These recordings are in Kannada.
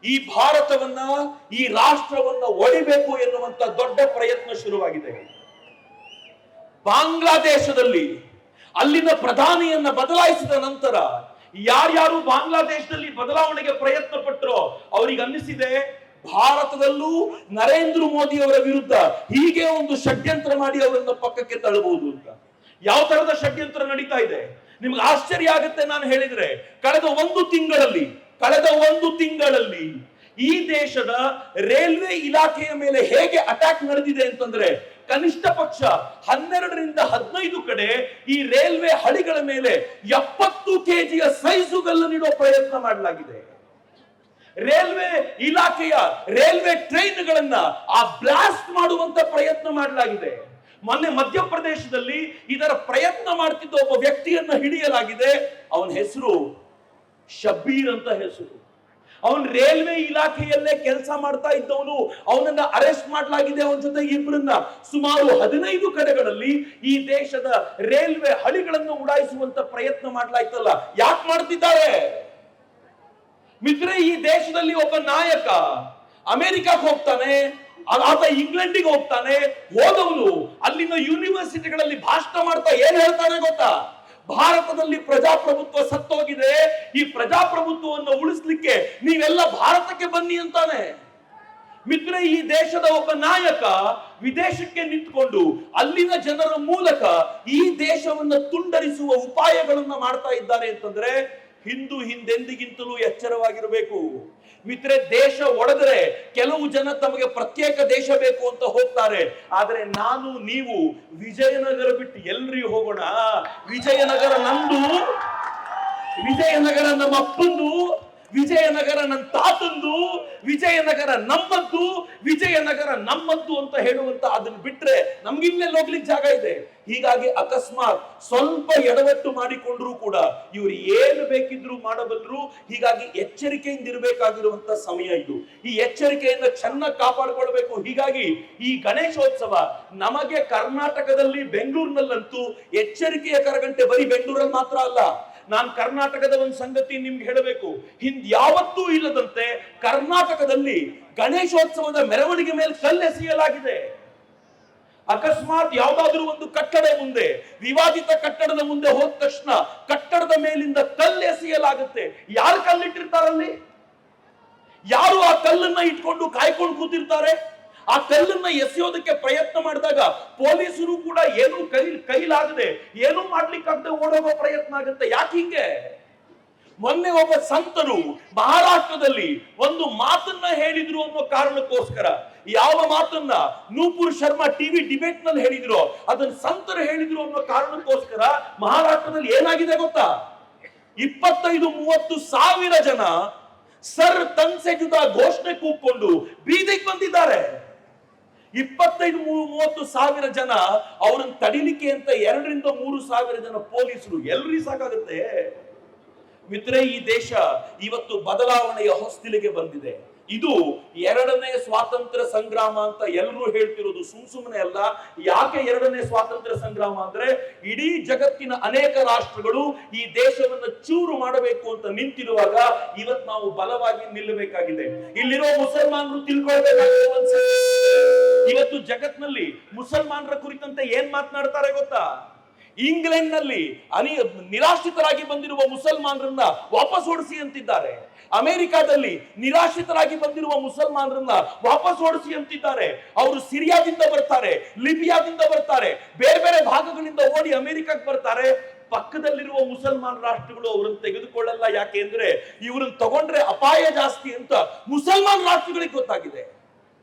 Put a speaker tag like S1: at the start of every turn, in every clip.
S1: ಈ ಭಾರತವನ್ನ, ಈ ರಾಷ್ಟ್ರವನ್ನ ಒಡಿಬೇಕು ಎನ್ನುವಂತ ದೊಡ್ಡ ಪ್ರಯತ್ನ ಶುರುವಾಗಿದೆ. ಬಾಂಗ್ಲಾದೇಶದಲ್ಲಿ ಅಲ್ಲಿನ ಪ್ರಧಾನಿಯನ್ನ ಬದಲಾಯಿಸಿದ ನಂತರ ಯಾರ್ಯಾರು ಬಾಂಗ್ಲಾದೇಶದಲ್ಲಿ ಬದಲಾವಣೆಗೆ ಪ್ರಯತ್ನ ಪಟ್ಟರೋ ಅವರಿಗೆ ಅನ್ನಿಸಿದೆ ಭಾರತದಲ್ಲೂ ನರೇಂದ್ರ ಮೋದಿ ಅವರ ವಿರುದ್ಧ ಹೀಗೆ ಒಂದು ಷಡ್ಯಂತ್ರ ಮಾಡಿ ಅವರನ್ನ ಪಕ್ಕಕ್ಕೆ ತಳ್ಳಬಹುದು ಅಂತ. ಯಾವ ತರದ ಷಡ್ಯಂತ್ರ ನಡೀತಾ ಇದೆ ನಿಮ್ಗೆ ಆಶ್ಚರ್ಯ ಆಗುತ್ತೆ ನಾನು ಹೇಳಿದ್ರೆ. ಕಳೆದ ಒಂದು ತಿಂಗಳಲ್ಲಿ ಈ ದೇಶದ ರೈಲ್ವೆ ಇಲಾಖೆಯ ಮೇಲೆ ಹೇಗೆ ಅಟ್ಯಾಕ್ ನಡೆದಿದೆ ಅಂತಂದ್ರೆ, ಕನಿಷ್ಠ ಪಕ್ಷ 12ರಿಂದ 15 ಕಡೆ ಈ ರೈಲ್ವೆ ಹಳಿಗಳ ಮೇಲೆ 70 ಕೆಜಿಯ ಸೈಜುಗಲ್ಲನ್ನಿಡೋ ಪ್ರಯತ್ನ ಮಾಡಲಾಗಿದೆ. ರೈಲ್ವೆ ಇಲಾಖೆಯ ರೈಲ್ವೆ ಟ್ರೈನ್ಗಳನ್ನ ಬ್ಲಾಸ್ಟ್ ಮಾಡುವಂತ ಪ್ರಯತ್ನ ಮಾಡಲಾಗಿದೆ. ಮೊನ್ನೆ ಮಧ್ಯಪ್ರದೇಶದಲ್ಲಿ ಇದರ ಪ್ರಯತ್ನ ಮಾಡ್ತಿದ್ದ ಒಬ್ಬ ವ್ಯಕ್ತಿಯನ್ನ ಹಿಡಿಯಲಾಗಿದೆ. ಅವನ ಹೆಸರು ಶಬ್ಬೀರ್ ಅಂತ ಹೆಸರು. ಅವನ್ ರೈಲ್ವೆ ಇಲಾಖೆಯಲ್ಲೇ ಕೆಲಸ ಮಾಡ್ತಾ ಇದ್ದವನು. ಅವನನ್ನ ಅರೆಸ್ಟ್ ಮಾಡಲಾಗಿದೆ. ಅವನ ಜೊತೆ ಇಬ್ಬರನ್ನ ಸುಮಾರು 15 ಕಡೆಗಳಲ್ಲಿ ಈ ದೇಶದ ರೈಲ್ವೆ ಹಳಿಗಳನ್ನು ಉಡಾಯಿಸುವಂತ ಪ್ರಯತ್ನ ಮಾಡಲಾಯ್ತಲ್ಲ. ಯಾಕೆ ಮಾಡ್ತಿದ್ದಾರೆ ಮಿತ್ರೆ? ಈ ದೇಶದಲ್ಲಿ ಒಬ್ಬ ನಾಯಕ ಅಮೆರಿಕಕ್ಕೆ ಹೋಗ್ತಾನೆ, ಆತ ಇಂಗ್ಲೆಂಡಿಗೆ ಹೋಗ್ತಾನೆ. ಹೋದವನು ಅಲ್ಲಿನ ಯೂನಿವರ್ಸಿಟಿಗಳಲ್ಲಿ ಭಾಷಣ ಮಾಡ್ತಾ ಏನ್ ಹೇಳ್ತಾನೆ ಗೊತ್ತಾ? ಭಾರತದಲ್ಲಿ ಪ್ರಜಾಪ್ರಭುತ್ವ ಸತ್ತೋಗಿದೆ, ಈ ಪ್ರಜಾಪ್ರಭುತ್ವವನ್ನು ಉಳಿಸ್ಲಿಕ್ಕೆ ನೀವೆಲ್ಲ ಭಾರತಕ್ಕೆ ಬನ್ನಿ ಅಂತಾನೆ. ಮಿತ್ರ, ಈ ದೇಶದ ಒಬ್ಬ ನಾಯಕ ವಿದೇಶಕ್ಕೆ ನಿಂತ್ಕೊಂಡು ಅಲ್ಲಿನ ಜನರ ಮೂಲಕ ಈ ದೇಶವನ್ನು ತುಂಡರಿಸುವ ಉಪಾಯಗಳನ್ನ ಮಾಡ್ತಾ ಇದ್ದಾರೆ ಅಂತಂದ್ರೆ ಹಿಂದೆಂದಿಗಿಂತಲೂ ಎಚ್ಚರವಾಗಿರಬೇಕು. ಮಿತ್ರೆ, ದೇಶ ಒಡೆದ್ರೆ ಕೆಲವು ಜನ ತಮಗೆ ಪ್ರತ್ಯೇಕ ದೇಶ ಬೇಕು ಅಂತ ಹೋಗ್ತಾರೆ. ಆದ್ರೆ ನಾನು ನೀವು ವಿಜಯನಗರ ಬಿಟ್ಟು ಎಲ್ರಿ ಹೋಗೋಣ? ವಿಜಯನಗರ ನಂದು, ವಿಜಯನಗರ ನಮ್ಮ ಅಪ್ಪಂದು, ವಿಜಯನಗರ ನನ್ನ ತಾತಂದು, ವಿಜಯನಗರ ನಮ್ಮದ್ದು, ವಿಜಯನಗರ ನಮ್ಮದ್ದು ಅಂತ ಹೇಳುವಂತ ಅದನ್ನ ಬಿಟ್ರೆ ನಮ್ಗಿನ್ನೆಲ್ಲ ಹೋಗ್ಲಿಕ್ಕೆ ಜಾಗ ಇದೆ. ಹೀಗಾಗಿ ಅಕಸ್ಮಾತ್ ಸ್ವಲ್ಪ ಎಡವಟ್ಟು ಮಾಡಿಕೊಂಡ್ರು ಕೂಡ ಇವರು ಏನು ಬೇಕಿದ್ರು ಮಾಡಬಲ್ಲರು. ಹೀಗಾಗಿ ಎಚ್ಚರಿಕೆಯಿಂದ ಇರಬೇಕಾಗಿರುವಂತ ಸಮಯ ಇದು. ಈ ಎಚ್ಚರಿಕೆಯಿಂದ ಚೆನ್ನಾಗಿ ಕಾಪಾಡಿಕೊಳ್ಬೇಕು. ಹೀಗಾಗಿ ಈ ಗಣೇಶೋತ್ಸವ ನಮಗೆ ಕರ್ನಾಟಕದಲ್ಲಿ ಬೆಂಗಳೂರಿನಲ್ಲಂತೂ ಎಚ್ಚರಿಕೆಯ ಕರಗಂಟೆ ಬರೀ ಬೆಂಗಳೂರಲ್ಲಿ ಮಾತ್ರ ಅಲ್ಲ. ನಾನು ಕರ್ನಾಟಕದ ಒಂದು ಸಂಗತಿ ನಿಮ್ಗೆ ಹೇಳಬೇಕು. ಯಾವತ್ತೂ ಇಲ್ಲದಂತೆ ಕರ್ನಾಟಕದಲ್ಲಿ ಗಣೇಶೋತ್ಸವದ ಮೆರವಣಿಗೆ ಮೇಲೆ ಕಲ್ಲೆಸೆಯಲಾಗಿದೆ. ಅಕಸ್ಮಾತ್ ಯಾವ್ದಾದ್ರೂ ಒಂದು ಕಟ್ಟಡ ಮುಂದೆ, ವಿವಾದಿತ ಕಟ್ಟಡದ ಮುಂದೆ ಹೋದ ತಕ್ಷಣ ಕಟ್ಟಡದ ಮೇಲಿಂದ ಕಲ್ಲೆಸೆಯಲಾಗುತ್ತೆ. ಯಾರು ಕಲ್ಲಿಟ್ಟಿರ್ತಾರಲ್ಲಿ? ಯಾರು ಆ ಕಲ್ಲನ್ನ ಇಟ್ಕೊಂಡು ಕಾಯ್ಕೊಂಡು ಕೂತಿರ್ತಾರೆ? ಆ ಕಲ್ಲನ್ನ ಎಸೆಯೋದಕ್ಕೆ ಪ್ರಯತ್ನ ಮಾಡಿದಾಗ ಪೊಲೀಸರು ಕೂಡ ಏನೂ ಕೈಲಾಗದೆ ಏನೂ ಮಾಡ್ಲಿಕ್ಕಾಗದೆ ಓಡೋಗೋ ಪ್ರಯತ್ನ ಆಗುತ್ತೆ. ಯಾಕೆ ಹಿಂಗೆ? ಮೊನ್ನೆ ಒಬ್ಬ ಸಂತರು ಮಹಾರಾಷ್ಟ್ರದಲ್ಲಿ ಒಂದು ಮಾತನ್ನ ಹೇಳಿದ್ರು ಅನ್ನೋ ಕಾರಣಕ್ಕೋಸ್ಕರ, ಯಾವ ಮಾತನ್ನ ನೂಪುರ್ ಶರ್ಮಾ ಟಿವಿ ಡಿಬೇಟ್ ನಲ್ಲಿ ಹೇಳಿದ್ರು ಅದನ್ನ ಸಂತರು ಹೇಳಿದ್ರು ಅನ್ನೋ ಕಾರಣಕ್ಕೋಸ್ಕರ ಮಹಾರಾಷ್ಟ್ರದಲ್ಲಿ ಏನಾಗಿದೆ ಗೊತ್ತಾ? 25-30 ಸಾವಿರ ಜನ ಸರ್ ತನ್ಸೆ ಜುದಾ ಘೋಷಣೆ ಕೂಗ್ಕೊಂಡು ಬೀದಿಗೆ ಬಂದಿದ್ದಾರೆ. 25-30 ಸಾವಿರ ಜನ ಅವರನ್ನು ತಡಿಲಿಕ್ಕೆ ಅಂತ 2-3 ಸಾವಿರ ಜನ ಪೊಲೀಸರು. ಎಲ್ರಿ ಸಾಕಾಗುತ್ತೆ ಮಿತ್ರೆ? ಈ ದೇಶ ಇವತ್ತು ಬದಲಾವಣೆಯ ಹೊಸ್ತಿಲಿಗೆ ಬಂದಿದೆ. ಇದು 2ನೇ ಸ್ವಾತಂತ್ರ್ಯ ಸಂಗ್ರಾಮ ಅಂತ ಎಲ್ಲರೂ ಹೇಳ್ತಿರೋದು ಸುಮ್ಮನೆ ಅಲ್ಲ. ಯಾಕೆ 2ನೇ ಸ್ವಾತಂತ್ರ್ಯ ಸಂಗ್ರಾಮ ಅಂದ್ರೆ, ಇಡೀ ಜಗತ್ತಿನ ಅನೇಕ ರಾಷ್ಟ್ರಗಳು ಈ ದೇಶವನ್ನು ಚೂರು ಮಾಡಬೇಕು ಅಂತ ನಿಂತಿರುವಾಗ ಇವತ್ತು ನಾವು ಬಲವಾಗಿ ನಿಲ್ಲಬೇಕಾಗಿದೆ. ಇಲ್ಲಿರೋ ಮುಸಲ್ಮಾನರು ತಿಳ್ಕೊಳ್ಬೇಕಾಗಿರುವ ಇವತ್ತು ಜಗತ್ನಲ್ಲಿ ಮುಸಲ್ಮಾನರ ಕುರಿತಂತೆ ಏನ್ ಮಾತನಾಡ್ತಾರೆ ಗೊತ್ತಾ? ಇಂಗ್ಲೆಂಡ್ ನಲ್ಲಿ ನಿರಾಶ್ರಿತರಾಗಿ ಬಂದಿರುವ ಮುಸಲ್ಮಾನರನ್ನ ವಾಪಸ್ ಓಡಿಸಿ ಅಂತಿದ್ದಾರೆ. ಅಮೆರಿಕಾದಲ್ಲಿ ನಿರಾಶ್ರಿತರಾಗಿ ಬಂದಿರುವ ಮುಸಲ್ಮಾನರನ್ನ ವಾಪಸ್ ಓಡಿಸಿ ಅಂತಿದ್ದಾರೆ. ಅವರು ಸಿರಿಯಾದಿಂದ ಬರ್ತಾರೆ, ಲಿಬಿಯಾದಿಂದ ಬರ್ತಾರೆ, ಬೇರೆ ಬೇರೆ ಭಾಗಗಳಿಂದ ಓಡಿ ಅಮೆರಿಕಕ್ಕೆ ಬರ್ತಾರೆ. ಪಕ್ಕದಲ್ಲಿರುವ ಮುಸಲ್ಮಾನ ರಾಷ್ಟ್ರಗಳು ಅವರನ್ನು ತೆಗೆದುಕೊಳ್ಳಲ್ಲ. ಯಾಕೆ ಅಂದ್ರೆ ಇವರನ್ನು ತಗೊಂಡ್ರೆ ಅಪಾಯ ಜಾಸ್ತಿ ಅಂತ ಮುಸಲ್ಮಾನ ರಾಷ್ಟ್ರಗಳಿಗೆ ಗೊತ್ತಾಗಿದೆ.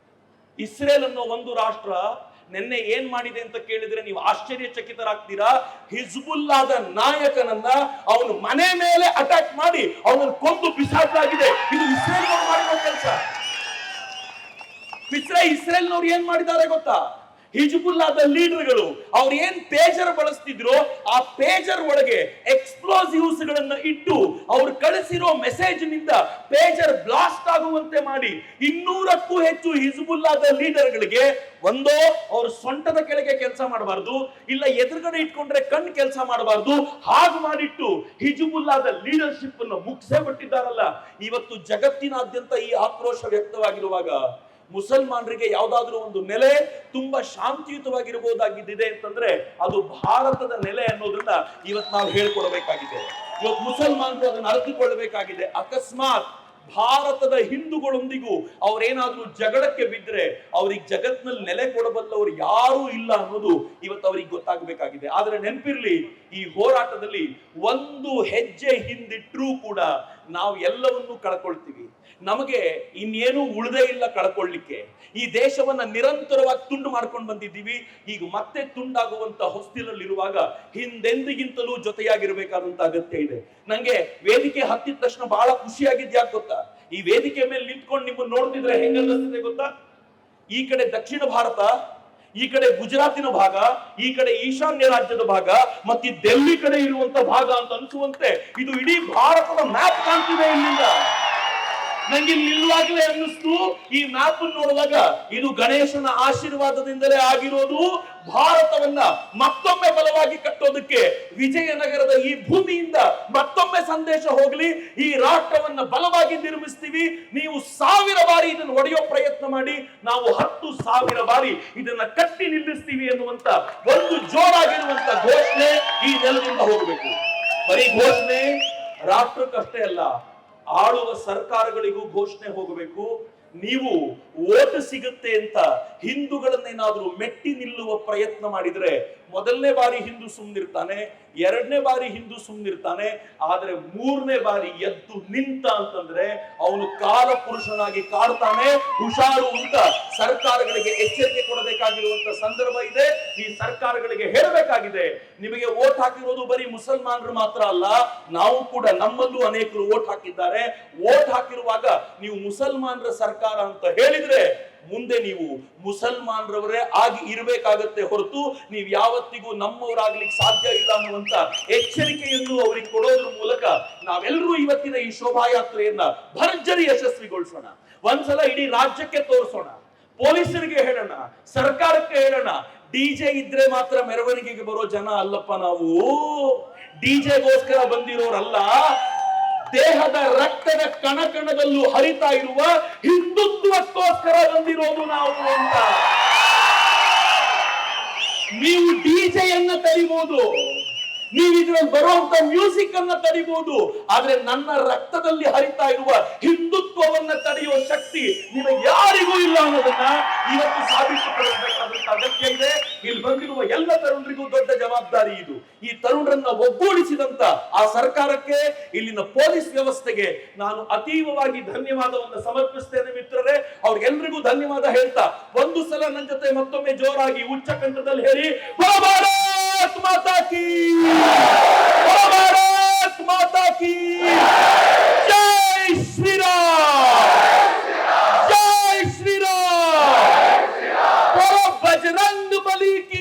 S1: ಇಸ್ರೇಲ್ ಅನ್ನೋ ಒಂದು ರಾಷ್ಟ್ರ ನಿನ್ನೆ ಏನ್ ಮಾಡಿದೆ ಅಂತ ಕೇಳಿದ್ರೆ ನೀವು ಆಶ್ಚರ್ಯಚಕಿತರಾಗ್ತೀರಾ. ಹಿಜ್ಬುಲ್ಲಾದ ನಾಯಕನನ್ನ ಅವನ ಮನೆ ಮೇಲೆ ಅಟ್ಯಾಕ್ ಮಾಡಿ ಅವನನ್ನು ಕೊಂದು ಬಿಸಾಡಲಾಗಿದೆ. ಇದು ಇಸ್ರೇಲ್ ಮಾಡಿರೋ ಕೆಲಸ. ಇಸ್ರೇಲ್ನವ್ರು ಏನ್ ಮಾಡಿದ್ದಾರೆ ಗೊತ್ತಾ? ಹಿಜ್ಬುಲ್ಲಾದ ಲೀಡರ್ಗಳು ಅವ್ರು ಏನ್ ಪೇಜರ್ ಬಳಸ್ತಿದ್ರು ಆ ಪೇಜರ್ ಒಳಗೆ ಎಕ್ಸ್ಪ್ಲೋಸಿವ್ಸ್ ಗಳನ್ನ ಇಟ್ಟು ಅವ್ರು ಕಳಿಸಿರೋ ಮೆಸೇಜ್ ನಿಂದ ಪೇಜರ್ ಬ್ಲಾಸ್ಟ್ ಆಗುವಂತೆ ಮಾಡಿ 200ಕ್ಕೂ ಹೆಚ್ಚು ಹಿಜ್ಬುಲ್ಲಾದ ಲೀಡರ್ಗಳಿಗೆ ಒಂದೋ ಅವ್ರ ಸೊಂಟದ ಕೆಳಗೆ ಕೆಲಸ ಮಾಡಬಾರ್ದು, ಇಲ್ಲ ಎದುರುಗಡೆ ಇಟ್ಕೊಂಡ್ರೆ ಕಣ್ಣು ಕೆಲಸ ಮಾಡಬಾರ್ದು, ಹಾಗೆ ಮಾಡಿಟ್ಟು ಹಿಜ್ಬುಲ್ಲಾದ ಲೀಡರ್ಶಿಪ್ ಅನ್ನು ಮುಗಿಸೇ ಬಿಟ್ಟಿದ್ದಾರಲ್ಲ. ಇವತ್ತು ಜಗತ್ತಿನಾದ್ಯಂತ ಈ ಆಕ್ರೋಶ ವ್ಯಕ್ತವಾಗಿರುವಾಗ ಮುಸಲ್ಮಾನರಿಗೆ ಯಾವ್ದಾದ್ರೂ ಒಂದು ನೆಲೆ ತುಂಬಾ ಶಾಂತಿಯುತವಾಗಿರಬಹುದಾಗಿದ್ದಿದೆ ಅಂತಂದ್ರೆ ಅದು ಭಾರತದ ನೆಲೆ ಅನ್ನೋದನ್ನ ಇವತ್ತು ನಾವು ಹೇಳ್ಕೊಡ್ಬೇಕಾಗಿದೆ. ಇವತ್ತು ಮುಸಲ್ಮಾನರು ಅದನ್ನ ಅರಿತುಕೊಳ್ಳಬೇಕಾಗಿದೆ. ಅಕಸ್ಮಾತ್ ಭಾರತದ ಹಿಂದೂಗಳೊಂದಿಗೂ ಅವ್ರೇನಾದ್ರೂ ಜಗಳಕ್ಕೆ ಬಿದ್ದರೆ ಅವ್ರಿಗೆ ಜಗತ್ನಲ್ಲಿ ನೆಲೆ ಕೊಡಬಲ್ಲವರು ಯಾರೂ ಇಲ್ಲ ಅನ್ನೋದು ಇವತ್ತು ಅವ್ರಿಗೆ ಗೊತ್ತಾಗಬೇಕಾಗಿದೆ. ಆದ್ರೆ ನೆನಪಿರ್ಲಿ, ಈ ಹೋರಾಟದಲ್ಲಿ ಒಂದು ಹೆಜ್ಜೆ ಹಿಂದಿಟ್ರೂ ಕೂಡ ನಾವು ಎಲ್ಲವನ್ನೂ ಕಳ್ಕೊಳ್ತೀವಿ. ನಮಗೆ ಇನ್ನೇನು ಉಳಿದೇ ಇಲ್ಲ ಕಳ್ಕೊಳ್ಳಿಕ್ಕೆ. ಈ ದೇಶವನ್ನ ನಿರಂತರವಾಗಿ ತುಂಡು ಮಾಡ್ಕೊಂಡು ಬಂದಿದ್ದೀವಿ. ಈಗ ಮತ್ತೆ ತುಂಡಾಗುವಂತ ಹೊಸ್ತಿಲಲ್ಲಿರುವಾಗ ಹಿಂದೆಂದಿಗಿಂತಲೂ ಜೊತೆಯಾಗಿರ್ಬೇಕಾದಂತ ಅಗತ್ಯ ಇದೆ. ನಂಗೆ ವೇದಿಕೆ ಹತ್ತಿದ ತಕ್ಷಣ ಬಹಳ ಖುಷಿಯಾಗಿದ್ ಯಾಕೆ ಗೊತ್ತಾ? ಈ ವೇದಿಕೆ ಮೇಲೆ ನಿಂತ್ಕೊಂಡು ನಿಮ್ಮನ್ನು ನೋಡ್ತಿದ್ರೆ ಹೆಂಗನ್ನಿಸ್ತಿದೆ ಗೊತ್ತಾ? ಈ ಕಡೆ ದಕ್ಷಿಣ ಭಾರತ, ಈ ಕಡೆ ಗುಜರಾತಿನ ಭಾಗ, ಈ ಕಡೆ ಈಶಾನ್ಯ ರಾಜ್ಯದ ಭಾಗ, ಮತ್ತೆ ಡೆಲ್ಲಿ ಕಡೆ ಇರುವಂತ ಭಾಗ ಅಂತ ಅನ್ಸುವಂತೆ ಇದು ಇಡೀ ಭಾರತದ ಮ್ಯಾಪ್ ಕಾಣ್ತಿದೆ ಇಲ್ಲಿಂದ. ನಂಗೆ ನಿಲ್ಲುವಾಗಲೇ ಅನ್ನಿಸ್ತು, ಈ ಮ್ಯಾಪ್ ನೋಡುವಾಗ ಇದು ಗಣೇಶನ ಆಶೀರ್ವಾದದಿಂದಲೇ ಆಗಿರೋದು. ಭಾರತವನ್ನ ಮತ್ತೊಮ್ಮೆ ಬಲವಾಗಿ ಕಟ್ಟೋದಕ್ಕೆ ವಿಜಯನಗರದ ಈ ಭೂಮಿಯಿಂದ ಮತ್ತೊಮ್ಮೆ ಸಂದೇಶ ಹೋಗ್ಲಿ, ಈ ರಾಷ್ಟ್ರವನ್ನ ಬಲವಾಗಿ ನಿರ್ಮಿಸ್ತೀವಿ. ನೀವು 1000 ಬಾರಿ ಇದನ್ನು ಒಡೆಯೋ ಪ್ರಯತ್ನ ಮಾಡಿ, ನಾವು 10,000 ಬಾರಿ ಇದನ್ನ ಕಟ್ಟಿ ನಿಲ್ಲಿಸ್ತೀವಿ ಎನ್ನುವಂತ ಒಂದು ಜೋರಾಗಿರುವಂತ ಘೋಷಣೆ ಈ ನೆಲದಿಂದ ಹೋಗಬೇಕು. ಬರೀ ಘೋಷಣೆ ರಾಷ್ಟ್ರಕ್ಕಷ್ಟೇ ಅಲ್ಲ, ಆಳುವ ಸರ್ಕಾರಗಳಿಗೂ ಘೋಷಣೆ ಹೋಗಬೇಕು. ನೀವು ಓಟ್ ಸಿಗುತ್ತೆ ಅಂತ ಹಿಂದೂಗಳನ್ನೇನಾದ್ರೂ ಮೆಟ್ಟಿ ನಿಲ್ಲುವ ಪ್ರಯತ್ನ ಮಾಡಿದ್ರೆ ಮೊದಲನೇ ಬಾರಿ ಹಿಂದೂ ಸುಮ್ನಿರ್ತಾನೆ, 2ನೇ ಬಾರಿ ಹಿಂದೂ ಸುಮ್ನಿರ್ತಾನೆ, ಆದ್ರೆ 3ನೇ ಬಾರಿ ಎದ್ದು ನಿಂತ ಅಂತಂದ್ರೆ ಅವನು ಕಾಲ ಪುರುಷನಾಗಿ ಕಾಡ್ತಾನೆ. ಹುಷಾರು ಅಂತ ಸರ್ಕಾರಗಳಿಗೆ ಎಚ್ಚರಿಕೆ ಕೊಡಬೇಕಾಗಿರುವಂತ ಸಂದರ್ಭ ಇದೆ. ಈ ಸರ್ಕಾರಗಳಿಗೆ ಹೇಳಬೇಕಾಗಿದೆ, ನಿಮಗೆ ಓಟ್ ಹಾಕಿರೋದು ಬರೀ ಮುಸಲ್ಮಾನರು ಮಾತ್ರ ಅಲ್ಲ, ನಾವು ಕೂಡ, ನಮ್ಮಲ್ಲೂ ಅನೇಕರು ಓಟ್ ಹಾಕಿದ್ದಾರೆ. ಓಟ್ ಹಾಕಿರುವಾಗ ನೀವು ಮುಸಲ್ಮಾನರ ಸರ್ಕಾರ ಅಂತ ಹೇಳಿದ್ರೆ ಮುಂದೆ ನೀವು ಮುಸಲ್ಮಾನರವರೇ ಆಗಿ ಇರಬೇಕಾಗತ್ತೆ ಹೊರತು ನೀವು ಯಾವತ್ತಿಗೂ ನಮ್ಮವರಾಗ್ಲಿಕ್ಕೆ ಸಾಧ್ಯ ಇಲ್ಲ ಅನ್ನುವಂತ ಎಚ್ಚರಿಕೆಯನ್ನು ಅವರಿಗೆ ಕೊಡೋದ್ರ ಮೂಲಕ ನಾವೆಲ್ಲರೂ ಇವತ್ತಿನ ಈ ಶೋಭಾಯಾತ್ರೆಯನ್ನ ಭರ್ಜರಿ ಯಶಸ್ವಿಗೊಳಿಸೋಣ. ಒಂದ್ಸಲ ಇಡೀ ರಾಜ್ಯಕ್ಕೆ ತೋರಿಸೋಣ, ಪೊಲೀಸರಿಗೆ ಹೇಳೋಣ, ಸರ್ಕಾರಕ್ಕೆ ಹೇಳೋಣ, ಡಿಜೆ ಇದ್ರೆ ಮಾತ್ರ ಮೆರವಣಿಗೆಗೆ ಬರೋ ಜನ ಅಲ್ಲಪ್ಪ ನಾವು. ಡಿಜೆಗೋಸ್ಕರ ಬಂದಿರೋರಲ್ಲ, ದೇಹದ ರಕ್ತದ ಕಣಕಣದಲ್ಲೂ ಹರಿತಾ ಇರುವ ಹಿಂದುತ್ವಕ್ಕೋಸ್ಕರ ಬಂದಿರೋದು ನಾವು ಅಂತ. ನೀವು ಡಿಜೆಯನ್ನ ತಡಿಬಹುದು, ನೀವು ಇದ್ರಲ್ಲಿ ಬರುವಂತ ಮ್ಯೂಸಿಕ್ ಅನ್ನ ತಡಿಬಹುದು, ಆದ್ರೆ ನನ್ನ ರಕ್ತದಲ್ಲಿ ಹರಿತಾ ಇರುವ ಹಿಂದುತ್ವವನ್ನ ತಡೆಯುವ ಶಕ್ತಿ ನಿಮಗೆ ಯಾರಿಗೂ ಇಲ್ಲ ಅನ್ನೋದನ್ನ ಇವತ್ತು ಸಾಬೀತುಪಡಿಸಬೇಕಾದಂತ ಅಗತ್ಯ ಇದೆ. ಇಲ್ಲಿ ಬಂದಿರುವ ಎಲ್ಲ ತರುಣರಿಗೂ ದೊಡ್ಡ ಜವಾಬ್ದಾರಿ ಇದು. ಈ ತರುಣರನ್ನ ಒಗ್ಗೂಡಿಸಿದಂತ ಆ ಸರ್ಕಾರಕ್ಕೆ, ಇಲ್ಲಿನ ಪೊಲೀಸ್ ವ್ಯವಸ್ಥೆಗೆ ನಾನು ಅತೀವವಾಗಿ ಧನ್ಯವಾದವನ್ನು ಸಮರ್ಪಿಸ್ತೇನೆ ಮಿತ್ರರೇ. ಅವ್ರಿಗೆಲ್ರಿಗೂ ಧನ್ಯವಾದ ಹೇಳ್ತಾ ಒಂದು ಸಲ ನನ್ನ ಜೊತೆ ಮತ್ತೊಮ್ಮೆ ಜೋರಾಗಿ ಉಚ್ಚ ಕಂಠದಲ್ಲಿ ಹೇಳಿ, ಭಾರತ್ ಮಾತಾ ಕೀ, ಭಾರತ್ ಮಾತಾ ಕೀ, ಜೈ ಶ್ರೀರಾಮ್, ಜೈ ಶ್ರೀರಾಮ್, ಬಜರಂಗ ಬಲಿ ಕಿ